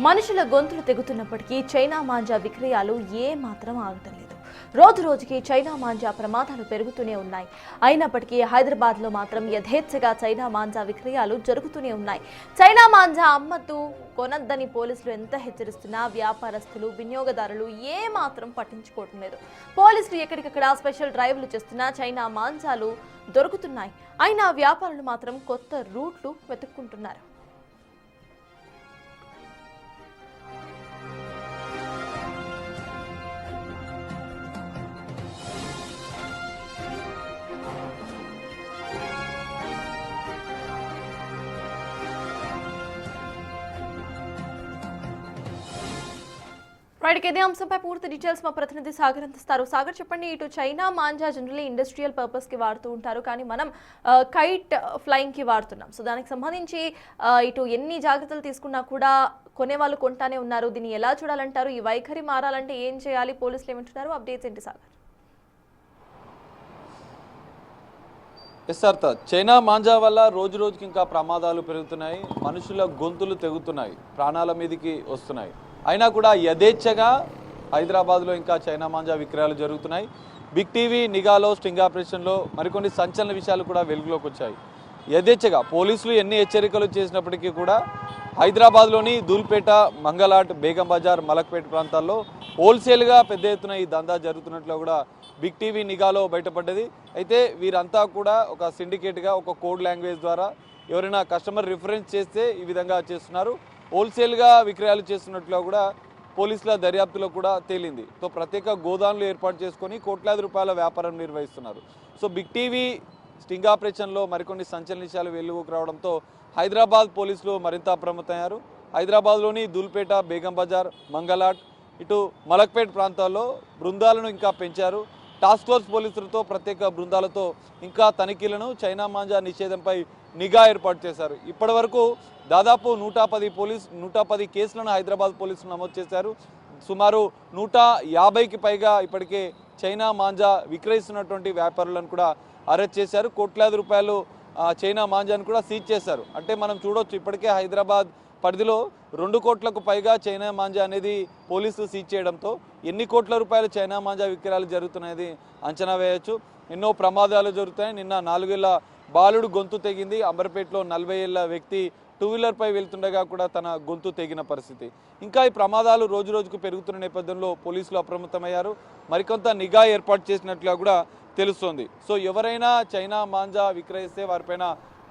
మనుషుల గొంతులు తెగుతున్నప్పటికీ చైనా మాంజా విక్రయాలు ఏమాత్రం ఆగటం లేదు. రోజు రోజుకి చైనా మాంజా ప్రమాదాలు పెరుగుతూనే ఉన్నాయి. అయినప్పటికీ హైదరాబాద్లో మాత్రం యథేచ్ఛగా చైనా మాంజా విక్రయాలు జరుగుతూనే ఉన్నాయి. చైనా మాంజా అమ్మద్దు, కొనద్దని పోలీసులు ఎంత హెచ్చరిస్తున్నా వ్యాపారస్తులు, వినియోగదారులు ఏమాత్రం పట్టించుకోవటం లేదు. పోలీసులు ఎక్కడికక్కడ స్పెషల్ డ్రైవ్లు చేస్తున్నా చైనా మాంజాలు దొరుకుతున్నాయి. అయినా వ్యాపారులు మాత్రం కొత్త రూట్లు వెతుక్కుంటున్నారు. ఇదే అంశంపై పూర్తి డీటెయిల్స్ మా ప్రతినిధి సాగర్ అందిస్తారు. సాగర్, చెప్పండి. ఇటు China manja generally industrial purpose కి వాడుతూ ఉంటారు, కానీ మనం కైట్ ఫ్లైయింగ్ కి వాడుతున్నాం. సో దానికి సంబంధించి ఇటు ఎన్ని జాగ్రత్తలు తీసుకున్నా కూడా కొనేవాళ్ళు కొంటానే ఉన్నారు. దీన్ని ఎలా చూడాలంటారు? ఈ వైఖరి మారాలంటే ఏం చేయాలి? పోలీసులు ఏమంటున్నారు? అప్డేట్స్ ఏంటి సాగర్? చైనా మాంజా వల్ల రోజు రోజుకి ఇంకా ప్రమాదాలు పెరుగుతున్నాయి, మనుషుల గొంతులు తెగుతున్నాయి, ప్రాణాల మీదకి వస్తున్నాయి. అయినా కూడా యథేచ్ఛగా హైదరాబాద్లో ఇంకా చైనా మాంజా విక్రయాలు జరుగుతున్నాయి. బిగ్ టీవీ నిఘాలో స్టింగ్ ఆపరేషన్లో మరికొన్ని సంచలన విషయాలు కూడా వెలుగులోకి వచ్చాయి. యథేచ్ఛగా పోలీసులు ఎన్ని హెచ్చరికలు చేసినప్పటికీ కూడా హైదరాబాద్లోని దూల్పేట, మంగళాట్, బేగం బజార్, మలక్పేట ప్రాంతాల్లో హోల్సేల్గా పెద్ద ఎత్తున ఈ దందా జరుగుతున్నట్లు కూడా బిగ్ టీవీ నిఘాలో బయటపడ్డది. అయితే వీరంతా కూడా ఒక సిండికేట్గా ఒక కోడ్ లాంగ్వేజ్ ద్వారా ఎవరైనా కస్టమర్ రిఫరెన్స్ చేస్తే ఈ విధంగా చేస్తున్నారు. హోల్సేల్గా విక్రయాలు చేస్తున్నట్లుగా కూడా పోలీసుల దర్యాప్తులో కూడా తేలింది. సో ప్రత్యేక గోదాములు ఏర్పాటు చేసుకొని కోట్లాది రూపాయల వ్యాపారం నిర్వహిస్తున్నారు. సో బిగ్ టీవీ స్టింగ్ ఆపరేషన్లో మరికొన్ని సంచలన విషయాలు వెలుగుకు రావడంతో హైదరాబాద్ పోలీసులు మరింత అప్రమత్తమయ్యారు. హైదరాబాద్లోని దూల్పేట, బేగం బజార్, మంగళాట్, ఇటు మలక్పేట్ ప్రాంతాల్లో బృందాలను ఇంకా పెంచారు. టాస్క్ ఫోర్స్ పోలీసులతో ప్రత్యేక బృందాలతో ఇంకా తనిఖీలను, చైనా మాంజా నిషేధంపై నిఘా ఏర్పాటు చేశారు. ఇప్పటి వరకు దాదాపు 110 కేసులను హైదరాబాద్ పోలీసులు నమోదు చేశారు. సుమారు 150కి పైగా ఇప్పటికే చైనా మాంజా విక్రయిస్తున్నటువంటి వ్యాపారులను కూడా అరెస్ట్ చేశారు. కోట్లాది రూపాయలు చైనా మాంజాను కూడా సీజ్ చేశారు. అంటే మనం చూడొచ్చు, ఇప్పటికే హైదరాబాద్ పరిధిలో 2 కోట్లకు పైగా చైనా మాంజా అనేది పోలీసులు సీజ్ చేయడంతో ఎన్ని కోట్ల రూపాయలు చైనా మాంజా విక్రయాలు జరుగుతున్నది అంచనా వేయవచ్చు. ఎన్నో ప్రమాదాలు జరుగుతాయి. నిన్న 4 ఏళ్ల బాలుడు గొంతు తెగింది. అంబర్పేటలో 40 ఏళ్ల వ్యక్తి 2 వీలర్పై వెళ్తుండగా కూడా తన గొంతు తెగిన పరిస్థితి. ఇంకా ఈ ప్రమాదాలు రోజు రోజుకు పెరుగుతున్న నేపథ్యంలో పోలీసులు అప్రమత్తమయ్యారు. మరికొంత నిఘా ఏర్పాటు చేసినట్లుగా కూడా తెలుస్తోంది. సో ఎవరైనా చైనా మాంజా విక్రయిస్తే వారిపైన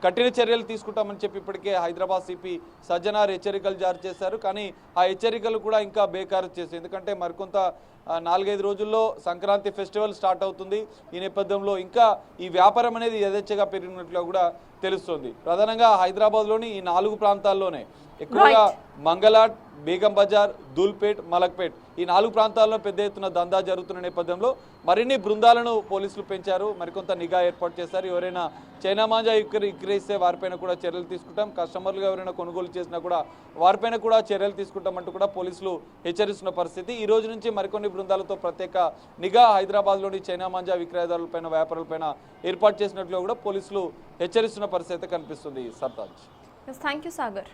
కఠిన చర్యలు తీసుకుంటామని చెప్పి ఇప్పటికే హైదరాబాద్ సిపి సజ్జనార్ హెచ్చరికలు జారీ చేశారు. కానీ ఆ హెచ్చరికలు కూడా ఇంకా బేఖారు చేశాయి. ఎందుకంటే మరికొంత 4-5 రోజుల్లో సంక్రాంతి ఫెస్టివల్ స్టార్ట్ అవుతుంది. ఈ నేపథ్యంలో ఇంకా ఈ వ్యాపారం అనేది యథేచ్ఛగా పెరిగినట్లు కూడా తెలుస్తోంది. ప్రధానంగా హైదరాబాద్లోని ఈ 4 ప్రాంతాల్లోనే ఎక్కువగా మంగళాట్, బేగం బజార్, దూల్పేట్, మలక్పేట్ ఈ 4 ప్రాంతాల్లో పెద్ద ఎత్తున దందా జరుగుతున్న నేపథ్యంలో మరిన్ని బృందాలను పోలీసులు పెంచారు. మరికొంత నిఘా ఏర్పాటు చేశారు. ఎవరైనా చైనా మాంజా విక్రయిస్తే వారిపైన కూడా చర్యలు తీసుకుంటాం, కస్టమర్లుగా ఎవరైనా కొనుగోలు చేసినా కూడా వారిపైన కూడా చర్యలు తీసుకుంటామంటూ కూడా పోలీసులు హెచ్చరిస్తున్న పరిస్థితి. ఈ రోజు నుంచి మరికొన్ని బృందాలతో ప్రత్యేక నిఘా హైదరాబాద్లోని చైనా మాంజా విక్రయదారులపైన, వ్యాపారులపైన ఏర్పాటు చేసినట్లు కూడా పోలీసులు హెచ్చరిస్తున్న పరిస్థితి కనిపిస్తుంది. సర్తాజ్. Thank you Sagar.